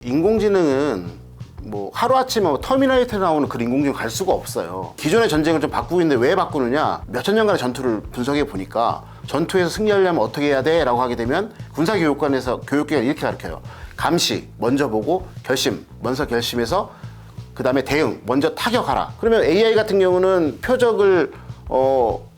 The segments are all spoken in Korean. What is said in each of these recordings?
인공지능은 뭐 하루아침에 터미네이터에 나오는 그 인공지능 갈 수가 없어요. 기존의 전쟁을 좀 바꾸고 있는데 왜 바꾸느냐, 몇천 년간의 전투를 분석해 보니까 전투에서 승리하려면 어떻게 해야 돼? 라고 하게 되면 군사교육관에서 교육계가 이렇게 가르쳐요. 감시 먼저 보고 결심 먼저 결심해서 그 다음에 대응 먼저 타격하라. 그러면 AI 같은 경우는 표적을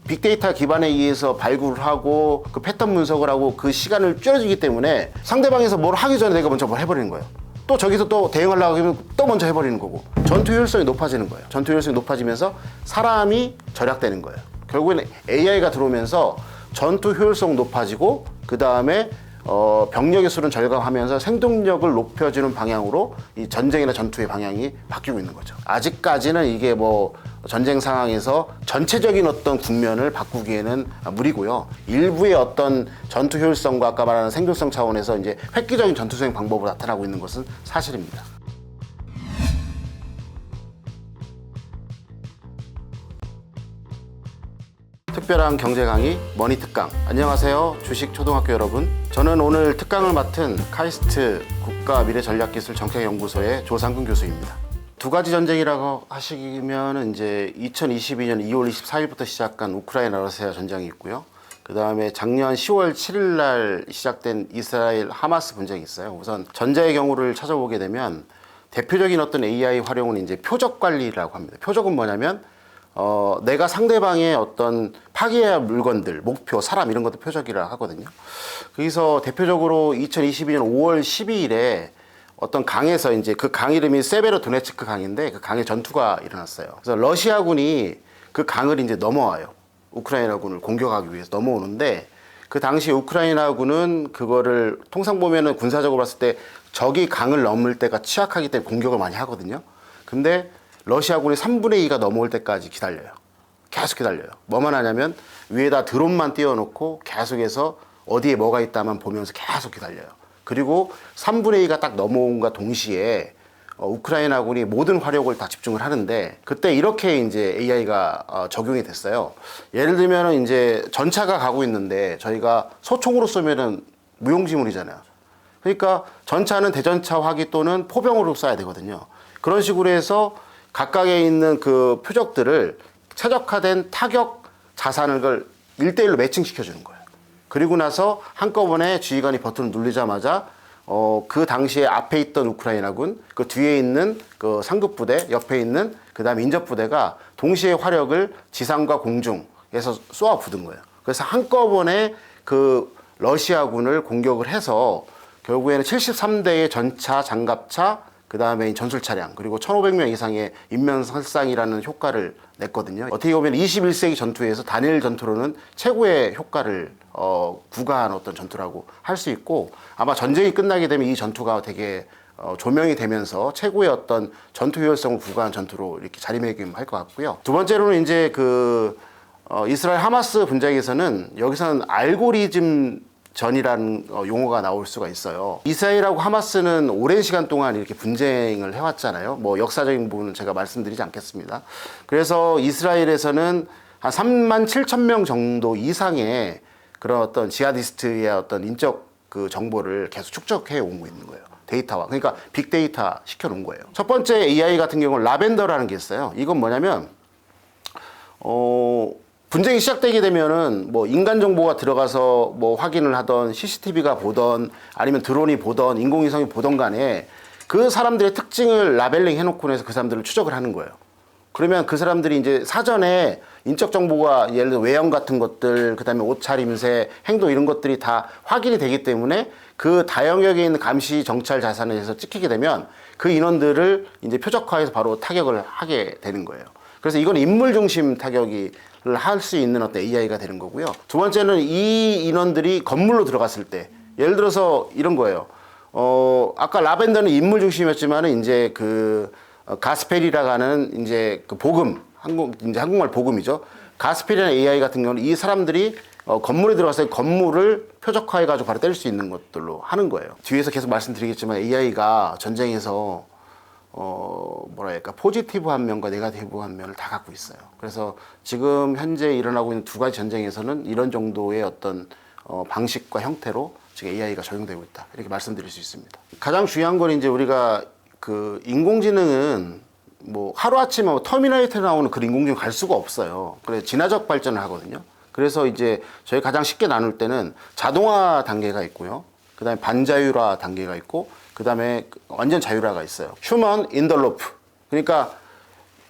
빅데이터 기반에 의해서 발굴을 하고 그 패턴 분석을 하고 그 시간을 줄여주기 때문에 상대방에서 뭘 하기 전에 내가 먼저 뭘 해버리는 거예요. 또 저기서 또 대응하려고 하면 또 먼저 해버리는 거고, 전투 효율성이 높아지는 거예요. 전투 효율성이 높아지면서 사람이 절약되는 거예요. 결국에는 AI가 들어오면서 전투 효율성 높아지고 그 다음에 병력의 수는 절감하면서 생존력을 높여주는 방향으로 이 전쟁이나 전투의 방향이 바뀌고 있는 거죠. 아직까지는 이게 뭐 전쟁 상황에서 전체적인 어떤 국면을 바꾸기에는 무리고요. 일부의 어떤 전투 효율성과 아까 말하는 생존성 차원에서 이제 획기적인 전투 수행 방법으로 나타나고 있는 것은 사실입니다. 특별한 경제 강의 머니 특강. 안녕하세요, 주식 초등학교 여러분. 저는 오늘 특강을 맡은 카이스트 국가미래전략기술 정책연구소의 조상근 교수입니다. 두 가지 전쟁이라고 하시면 이제 2022년 2월 24일부터 시작한 우크라이나 러시아 전쟁이 있고요. 그 다음에 작년 10월 7일 날 시작된 이스라엘 하마스 분쟁이 있어요. 우선 전자의 경우를 찾아보게 되면 대표적인 어떤 AI 활용은 이제 표적 관리라고 합니다. 표적은 뭐냐면 내가 상대방의 어떤 파괴해야 할 물건들, 목표, 사람 이런 것도 표적이라 하거든요. 그래서 대표적으로 2022년 5월 12일에 어떤 강에서 이제 그 강 이름이 세베로도네츠크 강인데 그 강에 전투가 일어났어요. 그래서 러시아군이 그 강을 이제 넘어와요. 우크라이나군을 공격하기 위해서 넘어오는데 그 당시 우크라이나군은 그거를 통상 보면은 군사적으로 봤을 때 적이 강을 넘을 때가 취약하기 때문에 공격을 많이 하거든요. 근데 러시아군이 3분의 2가 넘어올 때까지 기다려요. 계속 기다려요. 뭐만 하냐면 위에다 드론만 띄워놓고 계속해서 어디에 뭐가 있다만 보면서 계속 기다려요. 그리고 3분의 2가 딱 넘어온과 동시에 우크라이나군이 모든 화력을 다 집중을 하는데 그때 이렇게 이제 AI가 적용이 됐어요. 예를 들면 이제 전차가 가고 있는데 저희가 소총으로 쏘면은 무용지물이잖아요. 그러니까 전차는 대전차 화기 또는 포병으로 쏴야 되거든요. 그런 식으로 해서 각각에 있는 그 표적들을 최적화된 타격 자산을 1대1로 매칭시켜 주는 거예요. 그리고 나서 한꺼번에 지휘관이 버튼을 누르자마자 그 당시에 앞에 있던 우크라이나군, 그 뒤에 있는 그 상급 부대, 옆에 있는 그 다음에 인접 부대가 동시에 화력을 지상과 공중에서 쏘아 부든 거예요. 그래서 한꺼번에 그 러시아군을 공격을 해서 결국에는 73대의 전차, 장갑차, 그 다음에 전술 차량, 그리고 1,500명 이상의 인명살상이라는 효과를 냈거든요. 어떻게 보면 21세기 전투에서 단일 전투로는 최고의 효과를 구가한 어떤 전투라고 할 수 있고, 아마 전쟁이 끝나게 되면 이 전투가 되게 조명이 되면서 최고의 어떤 전투 효율성을 구가한 전투로 이렇게 자리매김할 것 같고요. 두 번째로는 이제 그 이스라엘 하마스 분쟁에서는 여기서는 알고리즘 전이라는 용어가 나올 수가 있어요. 이스라엘하고 하마스는 오랜 시간 동안 이렇게 분쟁을 해왔잖아요. 뭐 역사적인 부분은 제가 말씀드리지 않겠습니다. 그래서 이스라엘에서는 한 3만 7천 명 정도 이상의 그런 어떤 지하디스트의 어떤 인적 그 정보를 계속 축적해 오고 있는 거예요. 데이터와. 그러니까 빅데이터 시켜놓은 거예요. 첫 번째 AI 같은 경우는 라벤더라는 게 있어요. 이건 뭐냐면 분쟁이 시작되게 되면은 뭐 인간 정보가 들어가서 뭐 확인을 하던 CCTV가 보던 아니면 드론이 보던 인공위성이 보던 간에 그 사람들의 특징을 라벨링 해놓고 해서 그 사람들을 추적을 하는 거예요. 그러면 그 사람들이 이제 사전에 인적 정보가 예를 들어 외형 같은 것들, 그 다음에 옷차림새, 행동 이런 것들이 다 확인이 되기 때문에 그 다영역에 있는 감시 정찰 자산에 대해서 찍히게 되면 그 인원들을 이제 표적화해서 바로 타격을 하게 되는 거예요. 그래서 이건 인물 중심 타격이 할 수 있는 어떤 AI가 되는 거고요. 두 번째는 이 인원들이 건물로 들어갔을 때, 예를 들어서 이런 거예요. 아까 라벤더는 인물 중심이었지만은 이제 그 가스펠이라고 하는 이제 그 복음, 이제 한국말 복음이죠. 가스펠이라는 AI 같은 경우는 이 사람들이 건물에 들어가서 건물을 표적화해가지고 바로 때릴 수 있는 것들로 하는 거예요. 뒤에서 계속 말씀드리겠지만 AI가 전쟁에서 뭐랄까 포지티브한 면과 네거티브한 면을 다 갖고 있어요. 그래서 지금 현재 일어나고 있는 두 가지 전쟁에서는 이런 정도의 어떤 방식과 형태로 지금 AI가 적용되고 있다. 이렇게 말씀드릴 수 있습니다. 가장 중요한 건 이제 우리가 그 인공지능은 뭐 하루아침에 뭐 터미네이터에 나오는 그런 인공지능 갈 수가 없어요. 그래서 진화적 발전을 하거든요. 그래서 이제 저희 가장 쉽게 나눌 때는 자동화 단계가 있고요. 그 다음에 반자율화 단계가 있고, 그 다음에 완전 자율화가 있어요. 휴먼 인 더 로프. 그러니까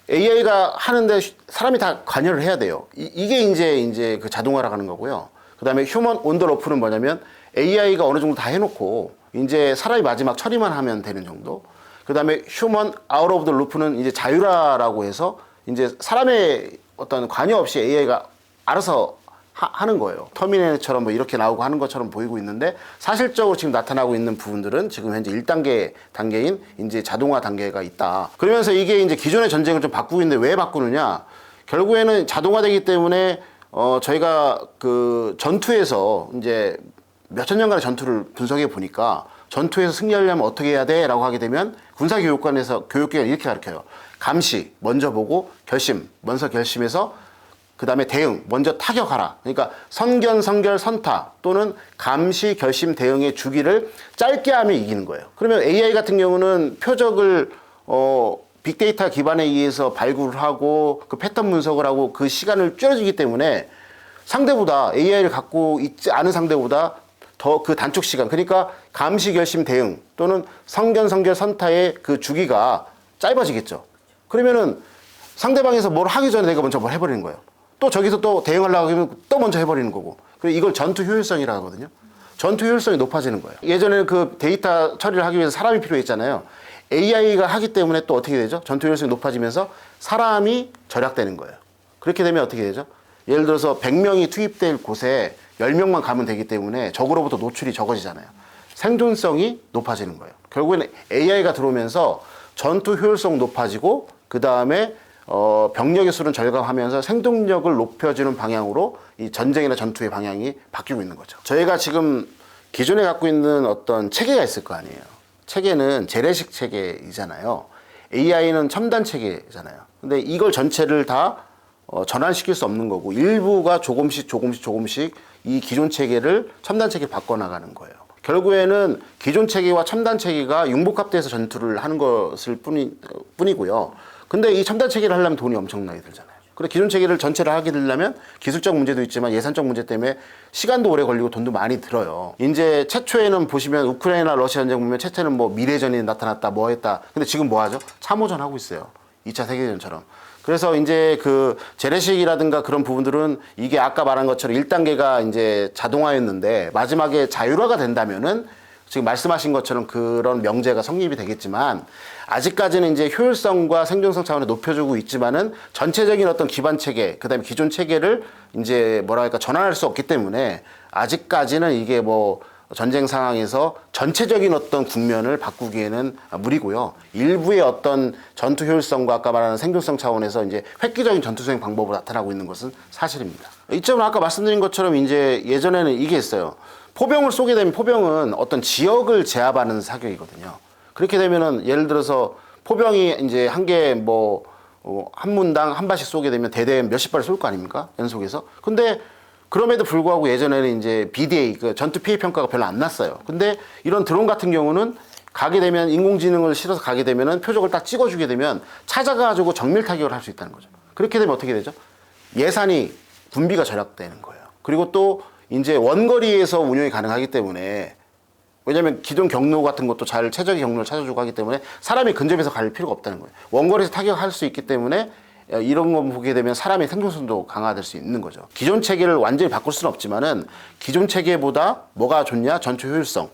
AI가 하는데 사람이 다 관여를 해야 돼요. 이게 이제 그 자동화라고 하는 거고요. 그 다음에 휴먼 온 더 로프는 뭐냐면 AI가 어느 정도 다 해놓고 이제 사람이 마지막 처리만 하면 되는 정도. 그 다음에 휴먼 아웃 오브 더 루프는 이제 자율화라고 해서 이제 사람의 어떤 관여 없이 AI가 알아서 하는 거예요. 터미네이터처럼 뭐 이렇게 나오고 하는 것처럼 보이고 있는데, 사실적으로 지금 나타나고 있는 부분들은 지금 현재 1단계인 이제 자동화 단계가 있다. 그러면서 이게 이제 기존의 전쟁을 좀 바꾸고 있는데, 왜 바꾸느냐? 결국에는 자동화되기 때문에 저희가 그 전투에서 이제 몇천 년간의 전투를 분석해 보니까, 전투에서 승리하려면 어떻게 해야 돼? 라고 하게 되면 군사교육관에서 교육기관이 이렇게 가르쳐요. 감시, 먼저 보고, 결심, 먼저 결심해서 그 다음에 대응, 먼저 타격하라. 그러니까 선견, 선결, 선타 또는 감시, 결심, 대응의 주기를 짧게 하면 이기는 거예요. 그러면 AI 같은 경우는 표적을 빅데이터 기반에 의해서 발굴을 하고 그 패턴 분석을 하고 그 시간을 줄여주기 때문에 상대보다, AI를 갖고 있지 않은 상대보다 더 그 단축 시간, 그러니까 감시, 결심, 대응 또는 선견, 선결, 선타의 그 주기가 짧아지겠죠. 그러면은 상대방에서 뭘 하기 전에 내가 먼저 뭘 해버리는 거예요. 또 저기서 또 대응하려고 하면 또 먼저 해버리는 거고. 그리고 이걸 전투 효율성이라고 하거든요. 전투 효율성이 높아지는 거예요. 예전에는 그 데이터 처리를 하기 위해서 사람이 필요했잖아요. AI가 하기 때문에 또 어떻게 되죠? 전투 효율성이 높아지면서 사람이 절약되는 거예요. 그렇게 되면 어떻게 되죠? 예를 들어서 100명이 투입될 곳에 10명만 가면 되기 때문에 적으로부터 노출이 적어지잖아요. 생존성이 높아지는 거예요. 결국에는 AI가 들어오면서 전투 효율성 높아지고, 그 다음에 병력의 수는 절감하면서 생존력을 높여주는 방향으로 이 전쟁이나 전투의 방향이 바뀌고 있는 거죠. 저희가 지금 기존에 갖고 있는 어떤 체계가 있을 거 아니에요. 체계는 재래식 체계이잖아요. AI는 첨단 체계잖아요. 근데 이걸 전체를 다 전환시킬 수 없는 거고, 일부가 조금씩 이 기존 체계를 첨단 체계로 바꿔나가는 거예요. 결국에는 기존 체계와 첨단 체계가 융복합돼서 전투를 하는 것을 뿐이고요. 근데 이 첨단 체계를 하려면 돈이 엄청나게 들잖아요. 그래, 기존 체계를 전체를 하게 되려면 기술적 문제도 있지만 예산적 문제 때문에 시간도 오래 걸리고 돈도 많이 들어요. 이제 최초에는 보시면 우크라이나 러시아 전쟁 보면 최초에는 뭐 미래전이 나타났다 뭐 했다. 근데 지금 뭐 하죠? 참호전 하고 있어요. 2차 세계대전처럼. 그래서 이제 그 재래식이라든가 그런 부분들은 이게 아까 말한 것처럼 1단계가 이제 자동화였는데 마지막에 자율화가 된다면은 지금 말씀하신 것처럼 그런 명제가 성립이 되겠지만, 아직까지는 이제 효율성과 생존성 차원에 높여주고 있지만은 전체적인 어떤 기반 체계, 그 다음에 기존 체계를 이제 뭐랄까 전환할 수 없기 때문에 아직까지는 이게 뭐 전쟁 상황에서 전체적인 어떤 국면을 바꾸기에는 무리고요. 일부의 어떤 전투 효율성과 아까 말하는 생존성 차원에서 이제 획기적인 전투 수행 방법으로 나타나고 있는 것은 사실입니다. 이점은 아까 말씀드린 것처럼 이제 예전에는 이게 있어요. 포병을 쏘게 되면 포병은 어떤 지역을 제압하는 사격이거든요. 그렇게 되면은 예를 들어서 포병이 이제 한 개 뭐 한 문당 한 발씩 쏘게 되면 대대 몇십 발을 쏠 거 아닙니까? 연속해서. 근데 그럼에도 불구하고 예전에는 이제 BDA, 그 전투 피해 평가가 별로 안 났어요. 근데 이런 드론 같은 경우는 가게 되면 인공지능을 실어서 가게 되면은 표적을 딱 찍어주게 되면 찾아가지고 정밀 타격을 할 수 있다는 거죠. 그렇게 되면 어떻게 되죠? 예산이 군비가 절약되는 거예요. 그리고 또 이제 원거리에서 운용이 가능하기 때문에, 왜냐면 기존 경로 같은 것도 잘 최적의 경로를 찾아주고 하기 때문에 사람이 근접해서 갈 필요가 없다는 거예요. 원거리에서 타격할 수 있기 때문에 이런 거 보게 되면 사람의 생존성도 강화될 수 있는 거죠. 기존 체계를 완전히 바꿀 수는 없지만은 기존 체계보다 뭐가 좋냐? 전투 효율성.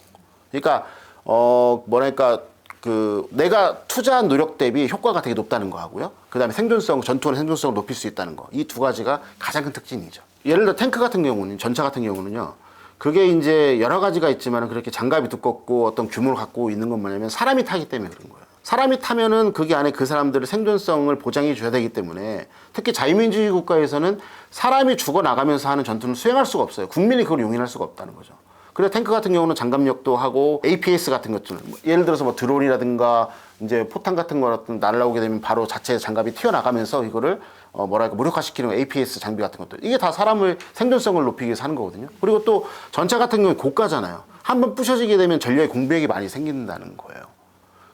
그러니까 뭐랄까 그 내가 투자한 노력 대비 효과가 되게 높다는 거 하고요. 그다음에 생존성, 전투의 생존성을 높일 수 있다는 거. 이 두 가지가 가장 큰 특징이죠. 예를 들어 탱크 같은 경우는, 전차 같은 경우는요. 그게 이제 여러 가지가 있지만 그렇게 장갑이 두껍고 어떤 규모를 갖고 있는 건 뭐냐면 사람이 타기 때문에 그런 거예요. 사람이 타면은 그게 안에 그 사람들의 생존성을 보장해 줘야 되기 때문에, 특히 자유민주주의 국가에서는 사람이 죽어나가면서 하는 전투는 수행할 수가 없어요. 국민이 그걸 용인할 수가 없다는 거죠. 그래서 탱크 같은 경우는 장갑력도 하고 APS 같은 것들, 예를 들어서 뭐 드론이라든가 이제 포탄 같은 거 날라오게 되면 바로 자체 장갑이 튀어나가면서 이거를 뭐랄까 무력화시키는 APS 장비 같은 것들, 이게 다 사람을 생존성을 높이기 위해서 하는 거거든요. 그리고 또 전차 같은 경우는 고가잖아요. 한번 부셔지게 되면 전력의 공백이 많이 생긴다는 거예요.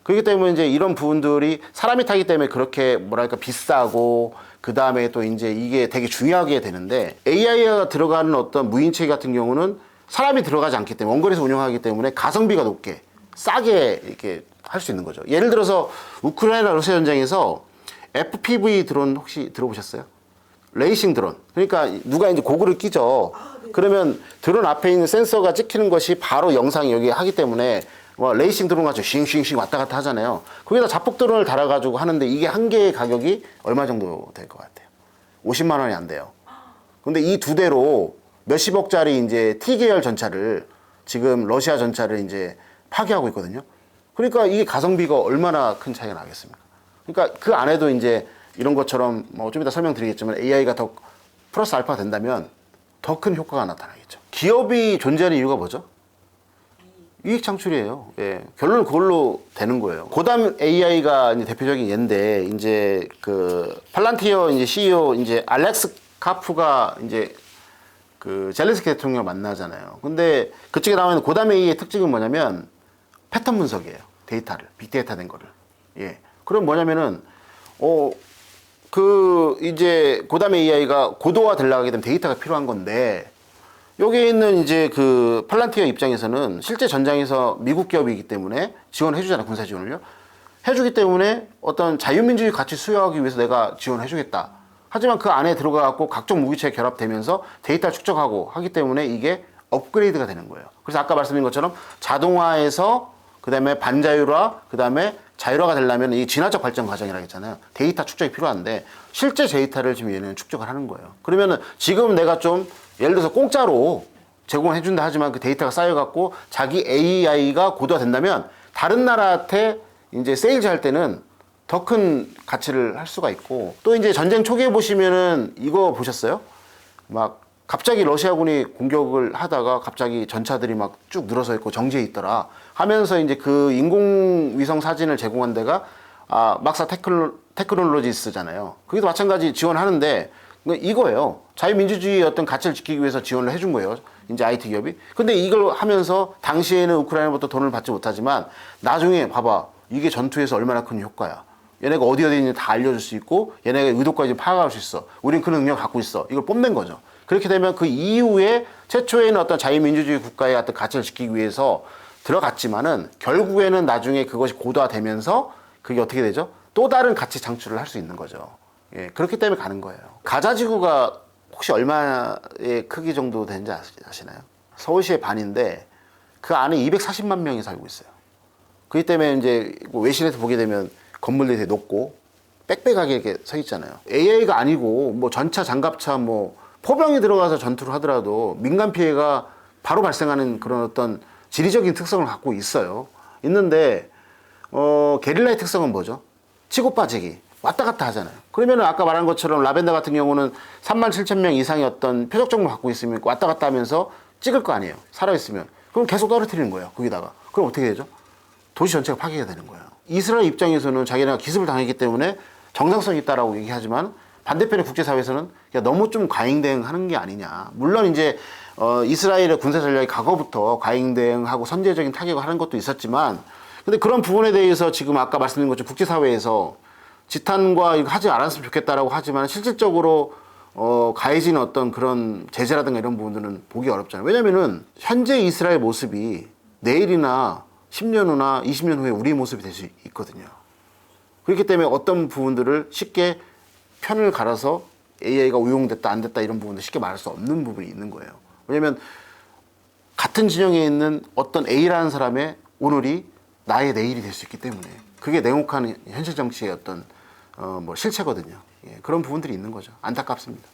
그렇기 때문에 이제 이런 부분들이 사람이 타기 때문에 그렇게 뭐랄까 비싸고 그 다음에 또 이제 이게 되게 중요하게 되는데 AI가 들어가는 어떤 무인체계 같은 경우는 사람이 들어가지 않기 때문에 원거리에서 운영하기 때문에 가성비가 높게 싸게 이렇게 할 수 있는 거죠. 예를 들어서 우크라이나 러시아 전쟁에서 FPV 드론 혹시 들어보셨어요? 레이싱 드론. 그러니까 누가 이제 고글을 끼죠. 그러면 드론 앞에 있는 센서가 찍히는 것이 바로 영상이 여기 하기 때문에 뭐 레이싱 드론 같이 싱싱싱 왔다 갔다 하잖아요. 거기다 자폭 드론을 달아가지고 하는데 이게 한 개의 가격이 얼마 정도 될 것 같아요? 50만 원이 안 돼요. 근데 이 두 대로 몇십억짜리 이제 T계열 전차를 지금 러시아 전차를 이제 파괴하고 있거든요. 그러니까 이게 가성비가 얼마나 큰 차이가 나겠습니까? 그러니까 그 안에도 이제 이런 것처럼 뭐 좀 이따 설명드리겠지만 AI가 더 플러스 알파가 된다면 더 큰 효과가 나타나겠죠. 기업이 존재하는 이유가 뭐죠? 이익 창출이에요. 예. 결론은 그걸로 되는 거예요. 고담 AI가 이제 대표적인 예인데, 이제 그 팔란티어 이제 CEO 이제 알렉스 카프가 이제 그 젤렌스키 대통령을 만나잖아요. 근데 그쪽에 나와 있는 고담 AI의 특징은 뭐냐면 패턴 분석이에요. 데이터를 빅데이터 된 거를. 예. 그럼 뭐냐면은 그 이제 고담 AI가 고도화 되려고 하게 되면 데이터가 필요한 건데. 여기에 있는 이제 그 팔란티어 입장에서는 실제 전장에서 미국 기업이기 때문에 지원을 해주잖아요. 군사 지원을요. 해주기 때문에 어떤 자유민주주의 가치 수여하기 위해서 내가 지원해주겠다. 하지만 그 안에 들어가갖고 각종 무기체에 결합되면서 데이터를 축적하고 하기 때문에 이게 업그레이드가 되는 거예요. 그래서 아까 말씀드린 것처럼 자동화에서 그 다음에 반자율화, 그 다음에 자율화가 되려면 이 진화적 발전 과정이라고 했잖아요. 데이터 축적이 필요한데 실제 데이터를 지금 얘는 축적을 하는 거예요. 그러면은 지금 내가 좀 예를 들어서 공짜로 제공을 해준다 하지만 그 데이터가 쌓여갖고 자기 AI가 고도화 된다면 다른 나라한테 이제 세일즈 할 때는 더 큰 가치를 할 수가 있고 또 이제 전쟁 초기에 보시면은 이거 보셨어요? 막 갑자기 러시아군이 공격을 하다가 갑자기 전차들이 막 쭉 늘어서 있고 정지해 있더라 하면서 이제 그 인공위성 사진을 제공한 데가 막사 테크놀로지스잖아요. 거기도 마찬가지 지원하는데 이거예요. 자유민주주의의 어떤 가치를 지키기 위해서 지원을 해준 거예요. 이제 IT 기업이. 근데 이걸 하면서 당시에는 우크라이나부터 돈을 받지 못하지만 나중에 봐봐. 이게 전투에서 얼마나 큰 효과야. 얘네가 어디 있는지 다 알려줄 수 있고 얘네가 의도까지 파악할 수 있어. 우린 그 능력 갖고 있어. 이걸 뽐낸 거죠. 그렇게 되면 그 이후에 최초에는 어떤 자유민주주의 국가의 어떤 가치를 지키기 위해서 들어갔지만은 결국에는 나중에 그것이 고도화되면서 그게 어떻게 되죠? 또 다른 가치 창출을 할 수 있는 거죠. 예, 그렇기 때문에 가는 거예요. 가자지구가 혹시 얼마의 크기 정도 되는지 아시나요? 서울시의 반인데 그 안에 240만 명이 살고 있어요. 그렇기 때문에 이제 외신에서 보게 되면 건물들이 되게 높고 빽빽하게 이렇게 서 있잖아요. AI가 아니고 뭐 전차, 장갑차, 뭐 포병이 들어가서 전투를 하더라도 민간 피해가 바로 발생하는 그런 어떤 지리적인 특성을 갖고 있어요. 있는데 게릴라의 특성은 뭐죠? 치고 빠지기. 왔다 갔다 하잖아요. 그러면 아까 말한 것처럼 라벤더 같은 경우는 37,000명 이상의 어떤 표적 정보를 갖고 있으면 왔다 갔다 하면서 찍을 거 아니에요. 살아있으면. 그럼 계속 떨어뜨리는 거예요. 거기다가. 그럼 어떻게 되죠? 도시 전체가 파괴가 되는 거예요. 이스라엘 입장에서는 자기네가 기습을 당했기 때문에 정상성이 있다라고 얘기하지만 반대편의 국제사회에서는 너무 좀 과잉대응하는 게 아니냐. 물론 이제 이스라엘의 군사 전략이 과거부터 과잉대응하고 선제적인 타격을 하는 것도 있었지만 근데 그런 부분에 대해서 지금 아까 말씀드린 것처럼 국제사회에서 지탄과 이거 하지 않았으면 좋겠다라고 하지만 실질적으로 가해진 어떤 그런 제재라든가 이런 부분들은 보기 어렵잖아요. 왜냐면은 현재 이스라엘 모습이 내일이나 10년 후나 20년 후에 우리 모습이 될 수 있거든요. 그렇기 때문에 어떤 부분들을 쉽게 편을 갈아서 AI가 우용됐다 안 됐다 이런 부분들 쉽게 말할 수 없는 부분이 있는 거예요. 왜냐면 같은 진영에 있는 어떤 A라는 사람의 오늘이 나의 내일이 될 수 있기 때문에 그게 냉혹한 현실 정치의 어떤 뭐 실체거든요. 예, 그런 부분들이 있는 거죠. 안타깝습니다.